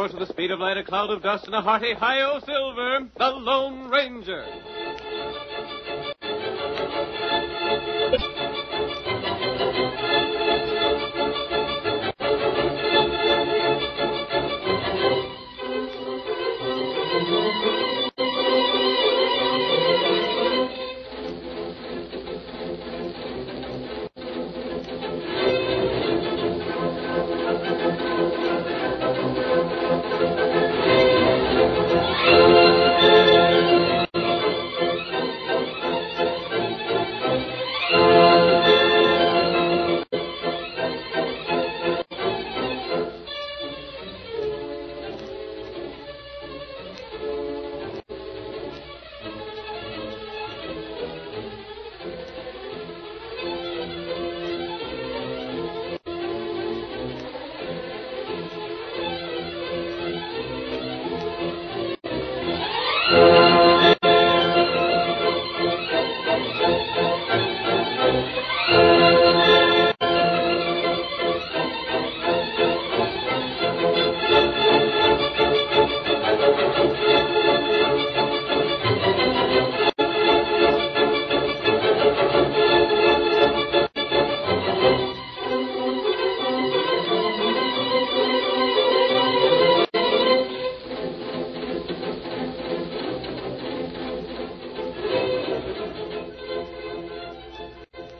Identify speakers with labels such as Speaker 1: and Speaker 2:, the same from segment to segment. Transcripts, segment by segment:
Speaker 1: before, to the speed of light, a cloud of dust, and a hearty hi-yo Silver, the Lone Ranger.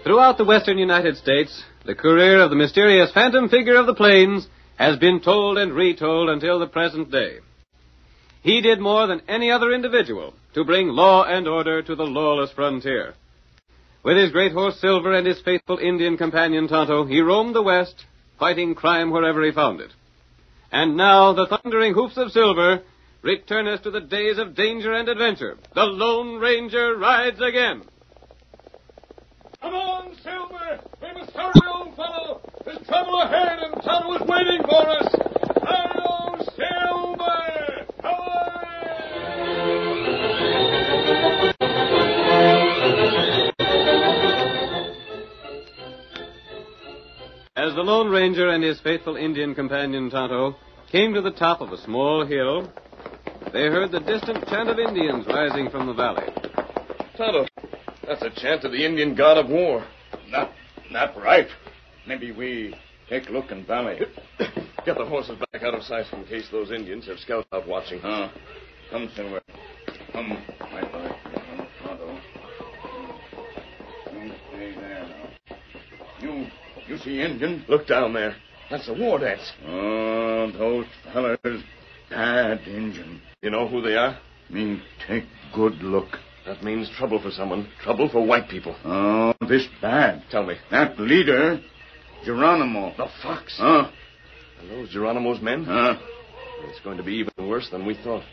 Speaker 1: Throughout the western United States, the career of the mysterious phantom figure of the plains has been told and retold until the present day. He did more than any other individual to bring law and order to the lawless frontier. With his great horse Silver and his faithful Indian companion Tonto, he roamed the West, fighting crime wherever he found it. And now the thundering hoofs of Silver return us to the days of danger and adventure. The Lone Ranger rides again.
Speaker 2: Come on, Silver! We must hurry, old fellow! There's trouble ahead, and Tonto is waiting for us! Hurry, Silver!
Speaker 1: As the Lone Ranger and his faithful Indian companion Tonto came to the top of a small hill, they heard the distant chant of Indians rising from the valley.
Speaker 3: Tonto, that's a chant of the Indian god of war.
Speaker 4: Not right. Maybe we take a look in valley.
Speaker 3: Get the horses back out of sight in case those Indians have scouts out watching.
Speaker 4: Come, Silver. Come, my boy. Come, Tonto. You stay there now. You see Indian?
Speaker 3: Look down there. That's a war dance.
Speaker 4: Oh, those fellers, bad Indian.
Speaker 3: You know who they are?
Speaker 4: Me take good look.
Speaker 3: That means trouble for someone. Trouble for white people.
Speaker 4: Oh, this bad.
Speaker 3: Tell me.
Speaker 4: That leader, Geronimo.
Speaker 3: The fox?
Speaker 4: Are
Speaker 3: those Geronimo's men? It's going to be even worse than we thought.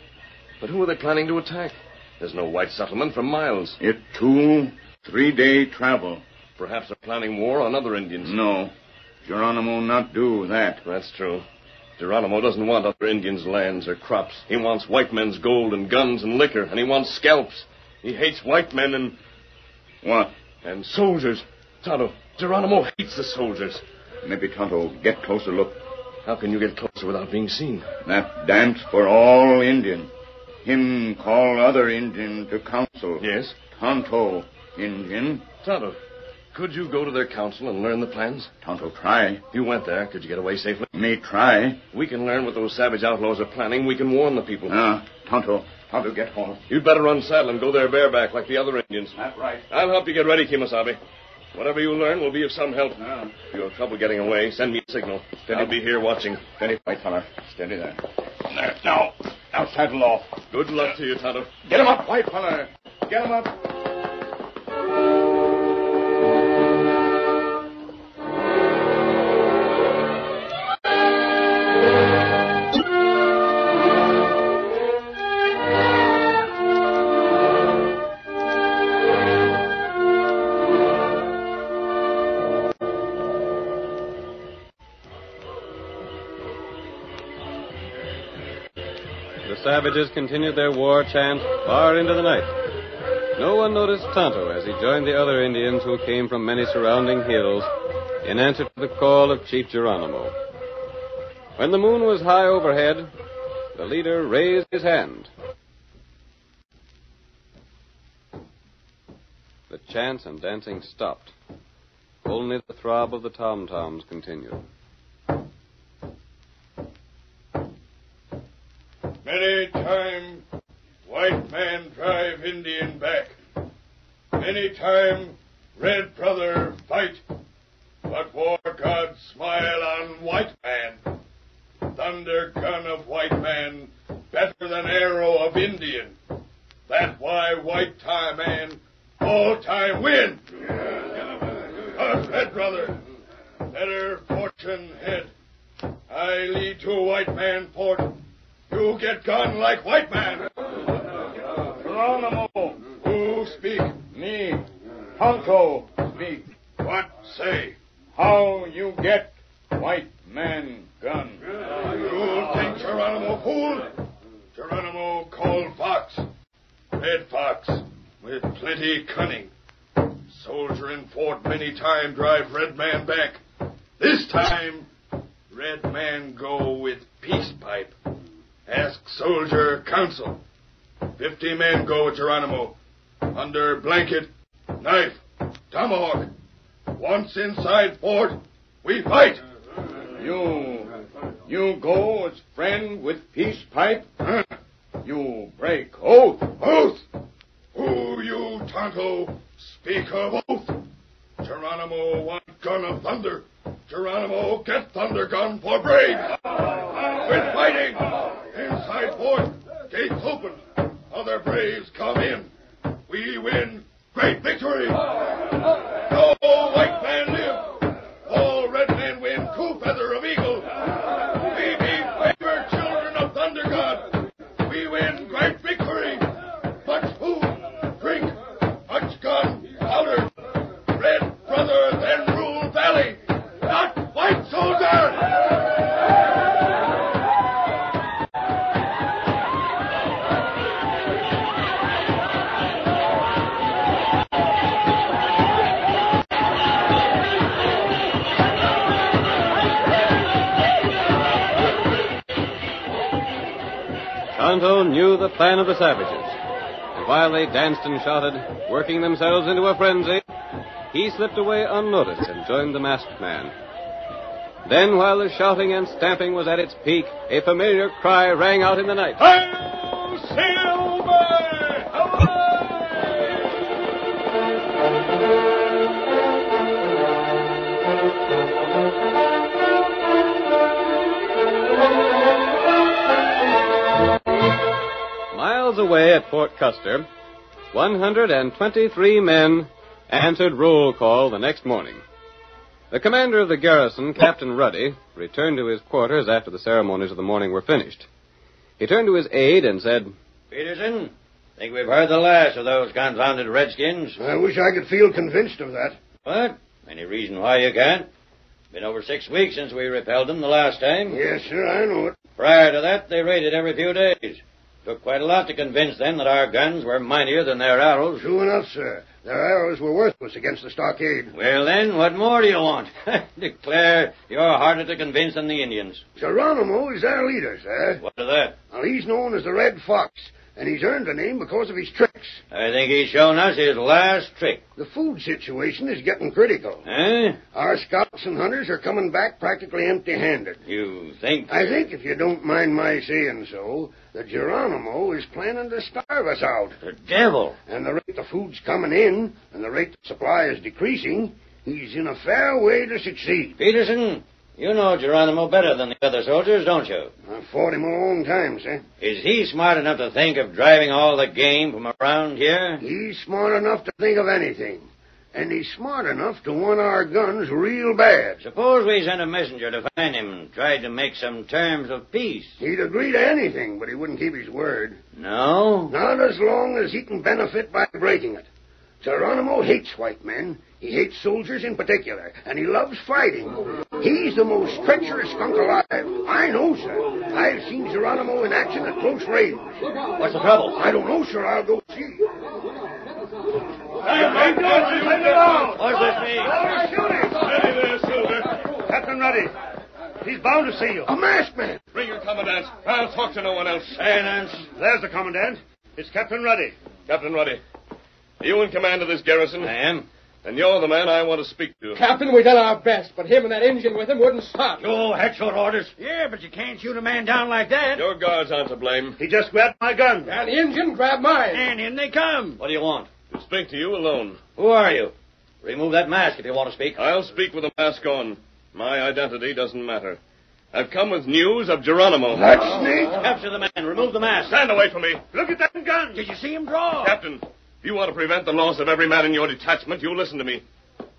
Speaker 3: But who are they planning to attack? There's no white settlement for miles.
Speaker 4: It 2-3 day travel.
Speaker 3: Perhaps they're planning war on other Indians.
Speaker 4: No. Geronimo not do that.
Speaker 3: That's true. Geronimo doesn't want other Indians' lands or crops. He wants white men's gold and guns and liquor, and he wants scalps. He hates white men and...
Speaker 4: What?
Speaker 3: And soldiers. Tonto, Geronimo hates the soldiers.
Speaker 4: Maybe Tonto get closer look.
Speaker 3: How can you get closer without being seen?
Speaker 4: That dance for all Indian. Him call other Indian to council.
Speaker 3: Yes?
Speaker 4: Tonto, Indian.
Speaker 3: Tonto, could you go to their council and learn the plans?
Speaker 4: Tonto try.
Speaker 3: You went there. Could you get away safely?
Speaker 4: Me try.
Speaker 3: We can learn what those savage outlaws are planning. We can warn the people.
Speaker 4: Tonto get home.
Speaker 3: You'd better unsaddle and go there bareback like the other Indians.
Speaker 4: That's right.
Speaker 3: I'll help you get ready, Kemosabe. Whatever you learn will be of some help. If you have trouble getting away, send me a signal. Then I'll be here watching.
Speaker 4: Steady, white fella. Steady there. There. Now saddle off.
Speaker 3: Good luck to you, Tonto.
Speaker 4: Get him up, white fella. Get him up.
Speaker 1: The savages continued their war chant far into the night. No one noticed Tonto as he joined the other Indians who came from many surrounding hills in answer to the call of Chief Geronimo. When the moon was high overhead, The leader raised his hand. The chants and dancing stopped. Only the throb of the tom-toms continued.
Speaker 4: Many time white man drive Indian back. Many time red brother fight. But war God smile on white man. Thunder gun of white man better than arrow of Indian. That why white tie man all time win. Us red brother, better fortune head. I lead to a white man port. You get gun like white man.
Speaker 2: Geronimo.
Speaker 4: Who speak?
Speaker 2: Me. Tonto speak.
Speaker 4: What say?
Speaker 2: How you get white man gun?
Speaker 4: You think Geronimo fool? Geronimo called Fox. Red Fox, with plenty cunning. Soldier in fort many time drive red man back. This time, red man go with peace pipe. Ask soldier counsel. 50 men go with Geronimo. Under blanket, knife, tomahawk. Once inside fort, we fight.
Speaker 2: You go as friend with peace pipe? You break oath.
Speaker 4: Oath? Who you, Tonto, speak of oath? Geronimo want gun of thunder. Geronimo get thunder gun for brave. Quit fighting. Inside fort, gates open. Other braves come in. We win great victory. No white man live. All red men win 2 feather of eagle. We be favored children of thunder god. We win great victory. Much food, drink, much gun, powder. Red brother then rule valley, not white soldier.
Speaker 1: Tonto knew the plan of the savages, and while they danced and shouted, working themselves into a frenzy, he slipped away unnoticed and joined the masked man. Then, while the shouting and stamping was at its peak, a familiar cry rang out in the night.
Speaker 2: Hail, Silver!
Speaker 1: Miles away at Fort Custer, 123 men answered roll call the next morning. The commander of the garrison, Captain Ruddy, returned to his quarters after the ceremonies of the morning were finished. He turned to his aide and said,
Speaker 5: Peterson, think we've heard the last of those confounded redskins?
Speaker 6: I wish I could feel convinced of that.
Speaker 5: What? Any reason why you can't? Been over 6 weeks since we repelled them the last time.
Speaker 6: Yes, sir, I know it.
Speaker 5: Prior to that, they raided every few days. Took quite a lot to convince them that our guns were mightier than their arrows.
Speaker 6: True enough, sir. Their arrows were worthless against the stockade.
Speaker 5: Well, then, what more do you want? Declare you're harder to convince than the Indians.
Speaker 6: Geronimo is their leader, sir.
Speaker 5: What of that?
Speaker 6: Well, he's known as the Red Fox, and he's earned the name because of his tricks.
Speaker 5: I think he's shown us his last trick.
Speaker 6: The food situation is getting critical.
Speaker 5: Eh?
Speaker 6: Our scouts and hunters are coming back practically empty-handed.
Speaker 5: You think?
Speaker 6: I think, if you don't mind my saying so, that Geronimo is planning to starve us out.
Speaker 5: The devil!
Speaker 6: And the rate the food's coming in, and the rate the supply is decreasing, he's in a fair way to succeed.
Speaker 5: Peterson, you know Geronimo better than the other soldiers, don't you?
Speaker 6: I've fought him a long time, sir.
Speaker 5: Is he smart enough to think of driving all the game from around here?
Speaker 6: He's smart enough to think of anything. And he's smart enough to want our guns real bad.
Speaker 5: Suppose we sent a messenger to find him and tried to make some terms of peace.
Speaker 6: He'd agree to anything, but he wouldn't keep his word.
Speaker 5: No?
Speaker 6: Not as long as he can benefit by breaking it. Geronimo hates white men. He hates soldiers in particular, and he loves fighting. He's the most treacherous skunk alive. I know, sir. I've seen Geronimo in action at close range.
Speaker 5: What's the trouble?
Speaker 6: I don't know, sir. I'll go see.
Speaker 5: What's this mean?
Speaker 6: Shooting!
Speaker 2: Steady there, Silver.
Speaker 6: Captain Ruddy, He's bound to see you. A masked man.
Speaker 3: Bring your commandant. I'll talk to no one else.
Speaker 6: Silence. There's the commandant. It's Captain Ruddy.
Speaker 3: Captain Ruddy, are you in command of this garrison?
Speaker 5: I am.
Speaker 3: And you're the man I want to speak to.
Speaker 2: Captain, we done our best, but him and that Indian with him wouldn't stop.
Speaker 6: You had your orders.
Speaker 5: Yeah, but you can't shoot a man down like that.
Speaker 3: Your guards aren't to blame.
Speaker 6: He just grabbed my gun.
Speaker 2: And the Indian grabbed mine.
Speaker 5: And in they come. What do you want?
Speaker 3: To speak to you alone.
Speaker 5: Who are you? Remove that mask if you want to speak.
Speaker 3: I'll speak with a mask on. My identity doesn't matter. I've come with news of Geronimo.
Speaker 6: That snake.
Speaker 5: Capture the man. Remove the mask.
Speaker 3: Stand away from me.
Speaker 6: Look at that gun.
Speaker 5: Did you see him draw?
Speaker 3: Captain, if you want to prevent the loss of every man in your detachment, you listen to me.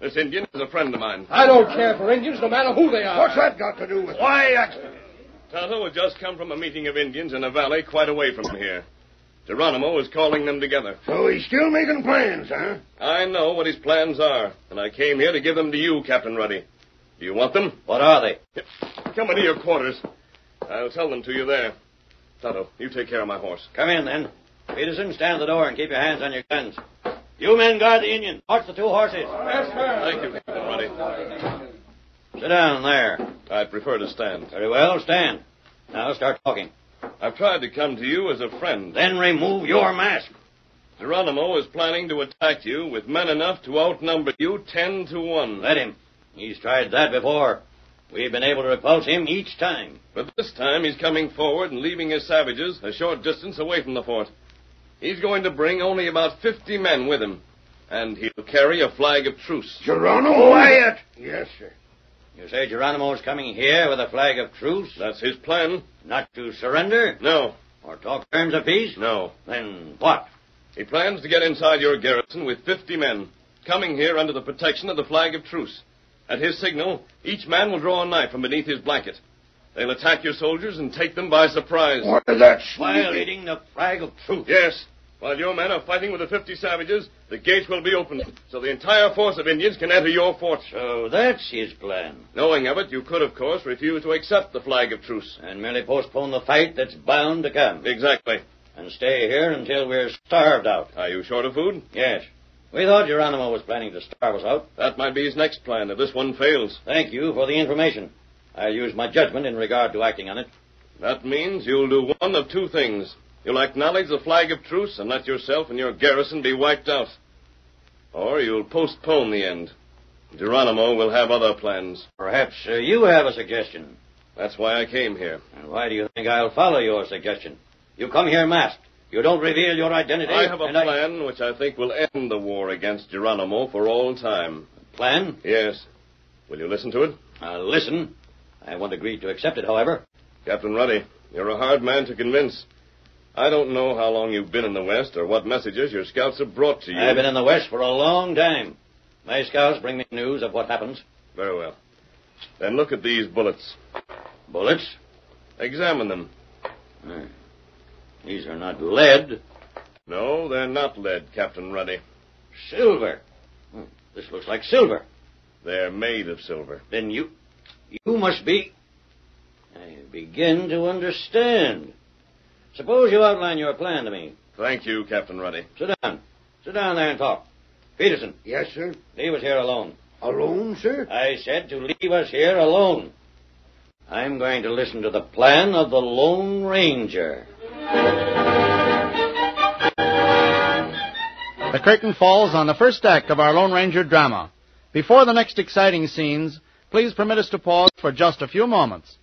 Speaker 3: This Indian is a friend of mine.
Speaker 2: I don't care for Indians, no matter who they are.
Speaker 6: What's that got to do with it? Why,
Speaker 3: Tonto had just come from a meeting of Indians in a valley quite away from here. Geronimo is calling them together.
Speaker 6: So he's still making plans, huh?
Speaker 3: I know what his plans are, and I came here to give them to you, Captain Ruddy. Do you want them?
Speaker 5: What are they?
Speaker 3: Come into your quarters. I'll tell them to you there. Tonto, you take care of my horse.
Speaker 5: Come in, then. Peterson, stand at the door and keep your hands on your guns. You men guard the Indian. Watch the two horses.
Speaker 2: Yes, sir.
Speaker 3: Thank you, Captain Ruddy.
Speaker 5: Sit down there.
Speaker 3: I'd prefer to stand.
Speaker 5: Very well, stand. Now start talking.
Speaker 3: I've tried to come to you as a friend.
Speaker 5: Then remove your mask.
Speaker 3: Geronimo is planning to attack you with men enough to outnumber you 10 to 1.
Speaker 5: Let him. He's tried that before. We've been able to repulse him each time.
Speaker 3: But this time he's coming forward and leaving his savages a short distance away from the fort. He's going to bring only about 50 men with him. And he'll carry a flag of truce.
Speaker 6: Geronimo? Quiet. Yes, sir.
Speaker 5: You say Geronimo's coming here with a flag of truce?
Speaker 3: That's his plan.
Speaker 5: Not to surrender?
Speaker 3: No.
Speaker 5: Or talk terms of peace?
Speaker 3: No.
Speaker 5: Then what?
Speaker 3: He plans to get inside your garrison with 50 men, coming here under the protection of the flag of truce. At his signal, each man will draw a knife from beneath his blanket. They'll attack your soldiers and take them by surprise.
Speaker 6: What is that?
Speaker 5: Violating the flag of truce.
Speaker 3: Yes. While your men are fighting with the 50 savages, the gates will be opened, so the entire force of Indians can enter your fort.
Speaker 5: So that's his plan.
Speaker 3: Knowing of it, you could, of course, refuse to accept the flag of truce.
Speaker 5: And merely postpone the fight that's bound to come.
Speaker 3: Exactly.
Speaker 5: And stay here until we're starved out.
Speaker 3: Are you short of food?
Speaker 5: Yes. We thought Geronimo was planning to starve us out.
Speaker 3: That might be his next plan if this one fails.
Speaker 5: Thank you for the information. I'll use my judgment in regard to acting on it.
Speaker 3: That means you'll do one of two things. You'll acknowledge the flag of truce and let yourself and your garrison be wiped out. Or you'll postpone the end. Geronimo will have other plans.
Speaker 5: Perhaps you have a suggestion.
Speaker 3: That's why I came here.
Speaker 5: And why do you think I'll follow your suggestion? You come here masked. You don't reveal your identity.
Speaker 3: I have a plan which I think will end the war against Geronimo for all time.
Speaker 5: Plan?
Speaker 3: Yes. Will you listen to it?
Speaker 5: I'll listen. I won't agree to accept it, however.
Speaker 3: Captain Ruddy, you're a hard man to convince. I don't know how long you've been in the West or what messages your scouts have brought to you.
Speaker 5: I've been in the West for a long time. My scouts bring me news of what happens.
Speaker 3: Very well. Then look at these bullets.
Speaker 5: Bullets?
Speaker 3: Examine them.
Speaker 5: These are not lead.
Speaker 3: No, they're not lead, Captain Ruddy.
Speaker 5: Silver. This looks like silver.
Speaker 3: They're made of silver.
Speaker 5: Then you must be... I begin to understand. Suppose you outline your plan to me.
Speaker 3: Thank you, Captain Ruddy.
Speaker 5: Sit down. Sit down there and talk. Peterson.
Speaker 6: Yes, sir.
Speaker 5: Leave us here alone.
Speaker 6: Alone, sir?
Speaker 5: I said to leave us here alone. I'm going to listen to the plan of the Lone Ranger.
Speaker 7: The curtain falls on the first act of our Lone Ranger drama. Before the next exciting scenes, please permit us to pause for just a few moments.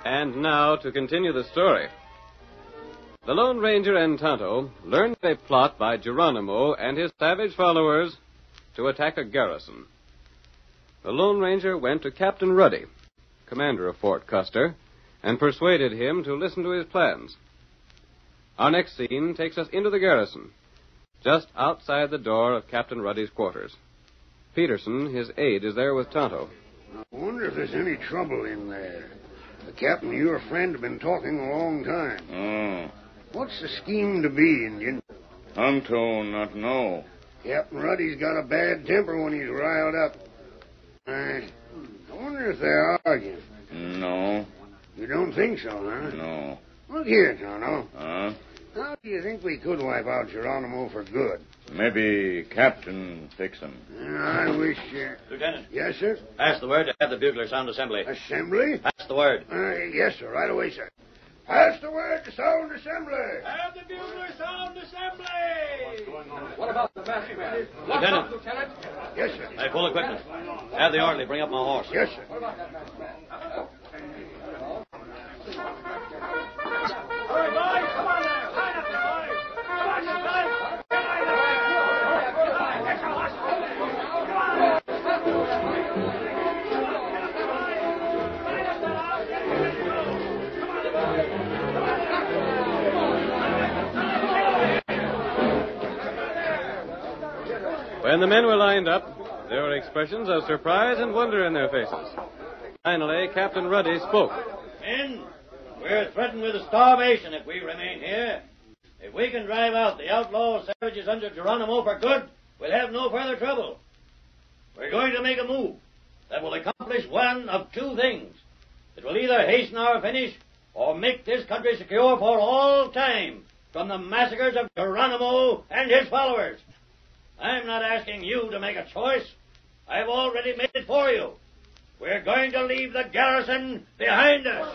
Speaker 1: And now to continue the story. The Lone Ranger and Tonto learned a plot by Geronimo and his savage followers to attack a garrison. The Lone Ranger went to Captain Ruddy, commander of Fort Custer, and persuaded him to listen to his plans. Our next scene takes us into the garrison, just outside the door of Captain Ruddy's quarters. Peterson, his aide, is there with Tonto.
Speaker 6: I wonder if there's any trouble in there. The captain and your friend have been talking a long time.
Speaker 8: Oh.
Speaker 6: What's the scheme to be, Indian?
Speaker 8: Tonto not know.
Speaker 6: Captain Ruddy's got a bad temper when he's riled up. I wonder if they're arguing.
Speaker 8: No.
Speaker 6: You don't think so, huh?
Speaker 8: No.
Speaker 6: Look here, Tonto.
Speaker 8: Huh?
Speaker 6: How do you think we could wipe out Geronimo for good?
Speaker 8: Maybe Captain fix him.
Speaker 6: I wish...
Speaker 5: Lieutenant.
Speaker 6: Yes, sir?
Speaker 5: Pass the word to have the bugler sound assembly.
Speaker 6: Assembly?
Speaker 5: Pass the word.
Speaker 6: Yes, sir. Right away, sir. Pass the word to sound assembly.
Speaker 2: Have the bugler sound assembly! What's going on? What about the masked man?
Speaker 5: Lieutenant.
Speaker 2: Lieutenant?
Speaker 6: Yes, sir.
Speaker 5: Hey, full equipment. Have the orderly bring up my horse.
Speaker 6: Yes, sir.
Speaker 2: What about that masked man? Hurry, boys! Come on there! Line up, boys! Come on, you guys! Get out of there! Get your horse! Come on!
Speaker 1: When the men were lined up, there were expressions of surprise and wonder in their faces. Finally, Captain Ruddy spoke.
Speaker 5: Men, we're threatened with starvation if we remain here. If we can drive out the outlaw savages under Geronimo for good, we'll have no further trouble. We're going to make a move that will accomplish one of two things. It will either hasten our finish or make this country secure for all time from the massacres of Geronimo and his followers. I'm not asking you to make a choice. I've already made it for you. We're going to leave the garrison behind us.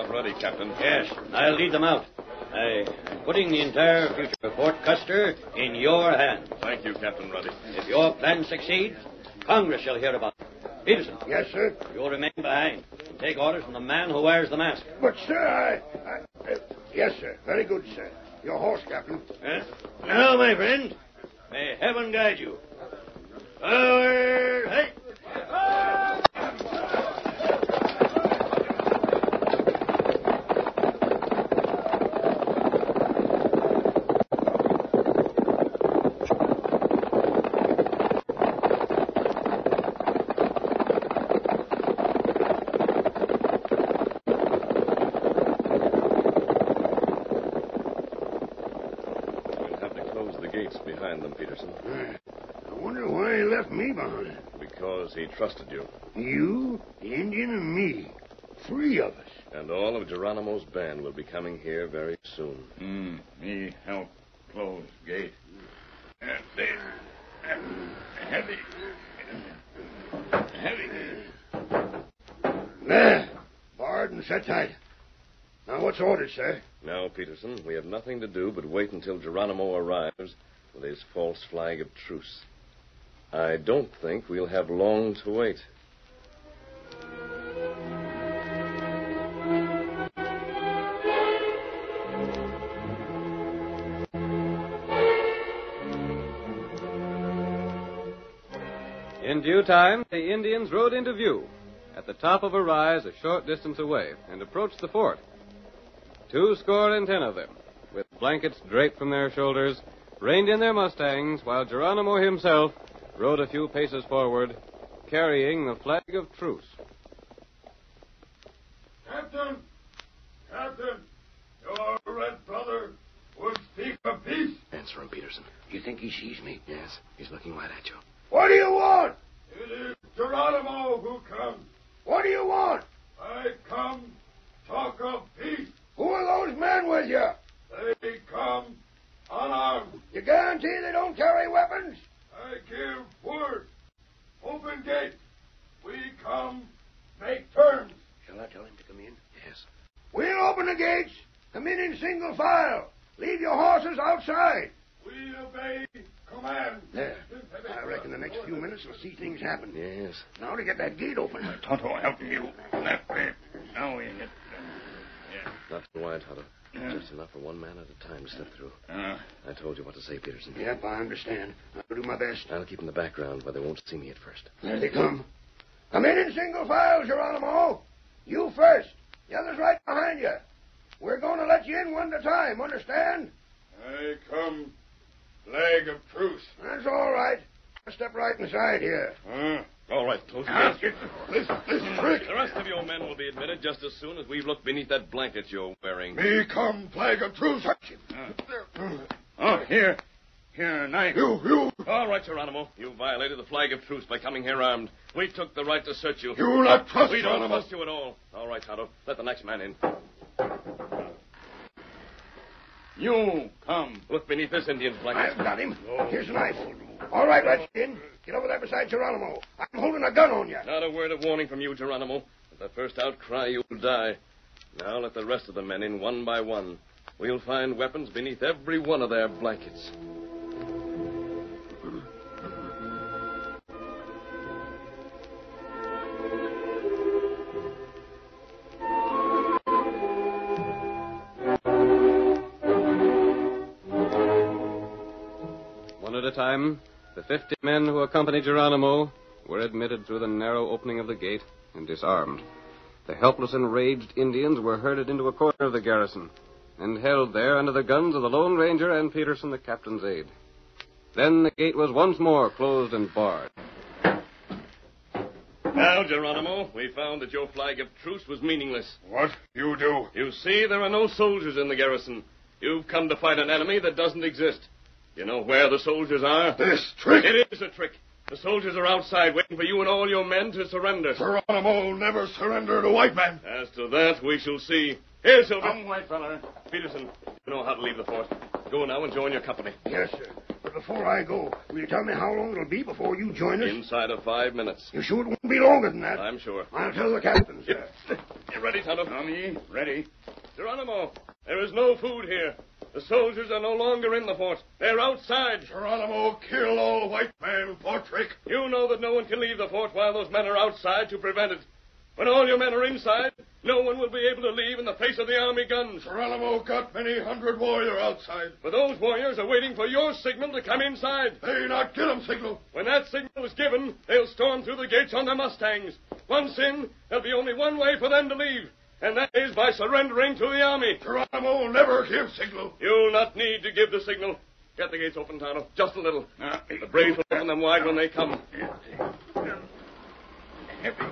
Speaker 3: Ready, Captain.
Speaker 5: Yes, I'll lead them out. I'm putting the entire future of Fort Custer in your hands.
Speaker 3: Thank you, Captain Ruddy.
Speaker 5: If your plan succeeds, Congress shall hear about it. Peterson.
Speaker 6: Yes, sir.
Speaker 5: You'll remain behind and take orders from the man who wears the mask.
Speaker 6: But, sir, yes, sir. Very good, sir. Your horse, Captain.
Speaker 5: Now, my friend, may heaven guide you. Forward, hey!
Speaker 3: Behind them, Peterson.
Speaker 6: I wonder why he left me behind.
Speaker 3: Because he trusted you.
Speaker 6: You, the Indian, and me. 3 of us.
Speaker 3: And all of Geronimo's band will be coming here very soon.
Speaker 8: Me help close gate. Heavy.
Speaker 6: There. Barred and set tight. Now, what's ordered, sir?
Speaker 3: Now, Peterson, we have nothing to do but wait until Geronimo arrives with his false flag of truce. I don't think we'll have long to wait.
Speaker 1: In due time, the Indians rode into view at the top of a rise a short distance away and approached the fort. 210 of them, with blankets draped from their shoulders, reined in their Mustangs, while Geronimo himself rode a few paces forward, carrying the flag of truce.
Speaker 4: Captain! Captain! Your red brother would speak of peace.
Speaker 3: Answer him, Peterson.
Speaker 6: You think he sees me?
Speaker 3: Yes, he's looking right at you.
Speaker 6: What do you want?
Speaker 4: It is Geronimo who comes.
Speaker 6: What do you want?
Speaker 4: I come talk of peace.
Speaker 6: Who are those men with you?
Speaker 4: They come unarmed.
Speaker 6: You guarantee they don't carry weapons?
Speaker 4: I give word. Open gate. We come make terms.
Speaker 6: Shall I tell him to come in?
Speaker 3: Yes.
Speaker 6: We'll open the gates. Come in single file. Leave your horses outside.
Speaker 4: We obey command.
Speaker 6: There. I reckon the next few minutes will see things happen.
Speaker 3: Yes.
Speaker 6: Now to get that gate open.
Speaker 8: Tonto helping you. That way. Now we hit.
Speaker 3: Not too wide, Tonto. Just enough for one man at a time to slip through. I told you what to say, Peterson.
Speaker 6: Yep, I understand. I'll do my best.
Speaker 3: I'll keep in the background where they won't see me at first.
Speaker 6: There they come. Come in single file, Geronimo. You first. The others right behind you. We're going to let you in one at a time, understand?
Speaker 4: I come. Flag of truce.
Speaker 6: That's all right. I'll step right inside here.
Speaker 3: All right, close
Speaker 4: Now,
Speaker 3: your
Speaker 4: this trick.
Speaker 3: The rest of your men will be admitted just as soon as we've looked beneath that blanket you're wearing.
Speaker 4: Me come, flag of truce.
Speaker 8: Here, knife.
Speaker 4: You.
Speaker 3: All right, Geronimo. You violated the flag of truce by coming here armed. We took the right to search you.
Speaker 4: You not trust
Speaker 3: We don't
Speaker 4: Geronimo.
Speaker 3: trust you at all. All right, Tonto. Let the next man in.
Speaker 8: You come.
Speaker 3: Look beneath this Indian's blanket.
Speaker 6: I've got him. Here's a knife. All right, Redskin. Get over there beside Geronimo. I'm holding a gun on you.
Speaker 3: Not a word of warning from you, Geronimo. At the first outcry, you'll die. Now let the rest of the men in one by one. We'll find weapons beneath every one of their blankets.
Speaker 1: One at a time, the 50 men who accompanied Geronimo were admitted through the narrow opening of the gate and disarmed. The helpless, enraged Indians were herded into a corner of the garrison and held there under the guns of the Lone Ranger and Peterson, the captain's aide. Then the gate was once more closed and barred.
Speaker 3: Now, Geronimo, we found that your flag of truce was meaningless.
Speaker 4: What you do?
Speaker 3: You see, there are no soldiers in the garrison. You've come to fight an enemy that doesn't exist. You know where the soldiers are?
Speaker 4: This trick.
Speaker 3: It is a trick. The soldiers are outside waiting for you and all your men to surrender.
Speaker 4: Geronimo will never surrender to white man.
Speaker 3: As to that, we shall see. Here, Silver.
Speaker 8: Come, white fella.
Speaker 3: Peterson, you know how to leave the fort. Go now and join your company.
Speaker 6: Yes, sir. But before I go, will you tell me how long it'll be before you join us?
Speaker 3: Inside of 5 minutes.
Speaker 6: You sure it won't be longer than that?
Speaker 3: I'm sure.
Speaker 6: I'll tell the captain, sir.
Speaker 3: Get ready, Tonto.
Speaker 8: Tommy, ready.
Speaker 3: Geronimo, there is no food here. The soldiers are no longer in the fort. They're outside.
Speaker 4: Geronimo kill all white man for trick.
Speaker 3: You know that no one can leave the fort while those men are outside to prevent it. When all your men are inside, no one will be able to leave in the face of the army guns.
Speaker 4: Geronimo got many hundred warrior outside.
Speaker 3: But those warriors are waiting for your signal to come inside.
Speaker 4: They not get 'em signal.
Speaker 3: When that signal is given, they'll storm through the gates on their Mustangs. Once in, there'll be only one way for them to leave, and that is by surrendering to the army.
Speaker 4: Geronimo will never give signal.
Speaker 3: You'll not need to give the signal. Get the gates open, Tonto. Just a little. The braves will open them wide when they come.
Speaker 8: Heavy.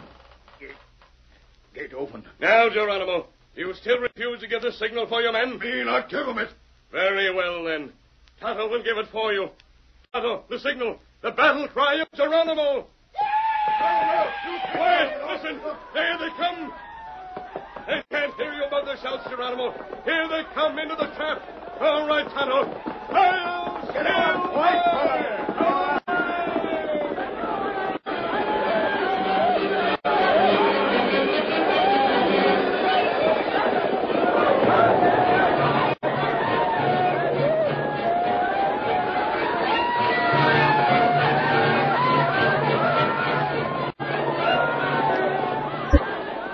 Speaker 8: Gate open.
Speaker 3: Now, Geronimo, do you still refuse to give the signal for your men?
Speaker 4: Me not give 'em it.
Speaker 3: Very well, then. Tonto will give it for you. Tonto, the signal. The battle cry of Geronimo. Quiet! Listen! There they come! They can't hear you above the shouts, Geronimo. Here they come into the trap. All right, Tonto. Hail,
Speaker 4: Get on, white fire!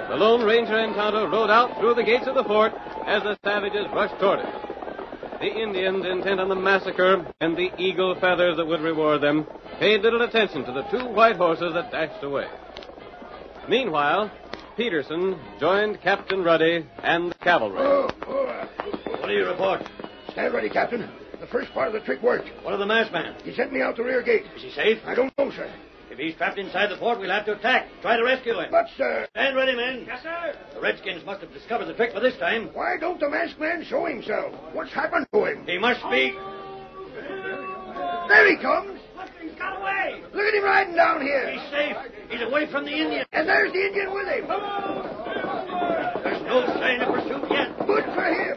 Speaker 1: The Lone Ranger and Tonto rode out through the gates of the fort as the savages rushed toward it. The Indians, intent on the massacre and the eagle feathers that would reward them, paid little attention to the 2 white horses that dashed away. Meanwhile, Peterson joined Captain Ruddy and the cavalry.
Speaker 5: What do you report?
Speaker 6: Stand ready, Captain. The first part of the trick worked.
Speaker 5: What of the masked man?
Speaker 6: He sent me out the rear gate.
Speaker 5: Is he safe?
Speaker 6: I don't know, sir.
Speaker 5: If he's trapped inside the fort, we'll have to attack. Try to rescue him.
Speaker 6: But, sir,
Speaker 5: Stand ready, men. Yes, sir. The Redskins must have discovered the trick by this time.
Speaker 6: why don't the masked man show himself? What's happened to him?
Speaker 5: He must speak.
Speaker 6: There he comes.
Speaker 5: He's got away.
Speaker 6: Look at him riding down here.
Speaker 5: He's safe. He's away from the Indian.
Speaker 6: And there's the Indian with him.
Speaker 5: There's no sign of pursuit yet.
Speaker 6: Good for him.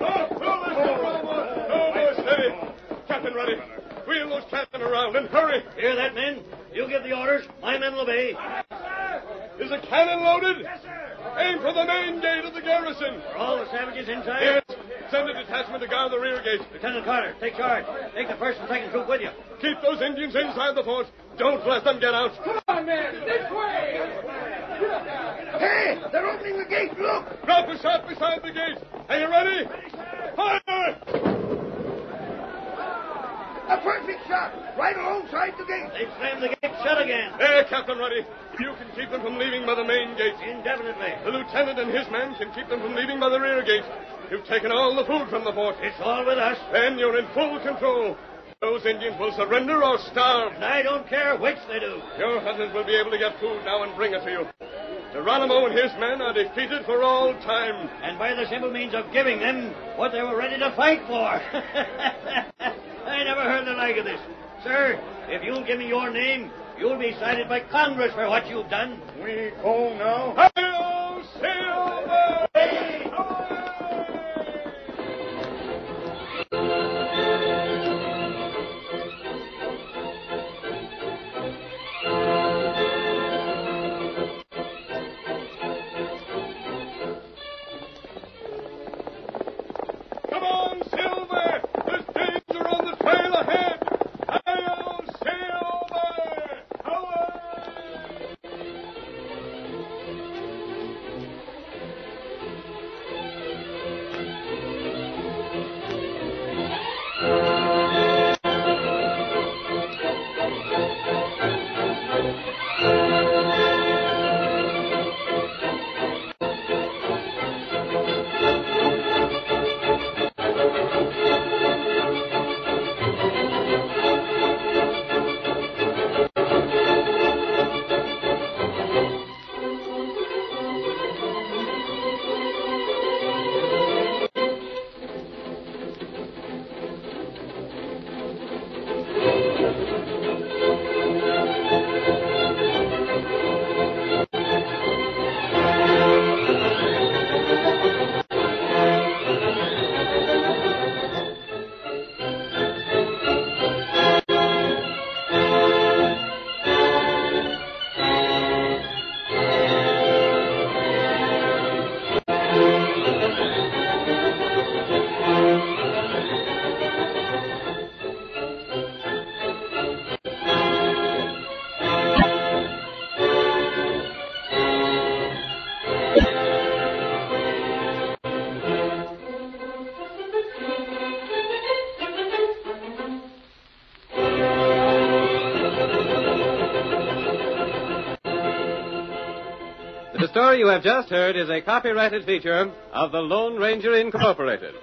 Speaker 3: Steady. Captain Ruddy, wheel those cannon around and hurry.
Speaker 5: Hear that, men? You give the orders. My men will obey.
Speaker 3: Is the cannon loaded? Yes, sir. Aim for the main gate of the garrison.
Speaker 5: Are all the savages inside?
Speaker 3: Yes. Send a detachment to guard the rear gate.
Speaker 5: Lieutenant Carter, take charge. Take the first and second troop with you.
Speaker 3: Keep those Indians inside the fort. Don't let them get out.
Speaker 2: Come on, men. This way.
Speaker 6: Hey, they're opening the gate. Look.
Speaker 3: Drop a shot beside the gate. Are you ready? Fire!
Speaker 6: perfect shot, right alongside the gate.
Speaker 5: They've slammed the gate shut again.
Speaker 3: There, Captain Ruddy. You can keep them from leaving by the main gate.
Speaker 5: Indefinitely.
Speaker 3: The lieutenant and his men can keep them from leaving by the rear gate. You've taken all the food from the fort.
Speaker 5: It's all with us.
Speaker 3: Then you're in full control. Those Indians will surrender or starve.
Speaker 5: And I don't care which they do.
Speaker 3: Your hunters will be able to get food now and bring it to you. Geronimo and his men are defeated for all time.
Speaker 5: And by the simple means of giving them what they were ready to fight for. I never heard the like of this. Sir, if you'll give me your name, you'll be cited by Congress for what you've done.
Speaker 8: We go now.
Speaker 3: Hail, Silver!
Speaker 2: Come on, Silver! There's danger on the trail ahead! Hail, Silver! Away!
Speaker 1: The story you have just heard is a copyrighted feature of the Lone Ranger Incorporated.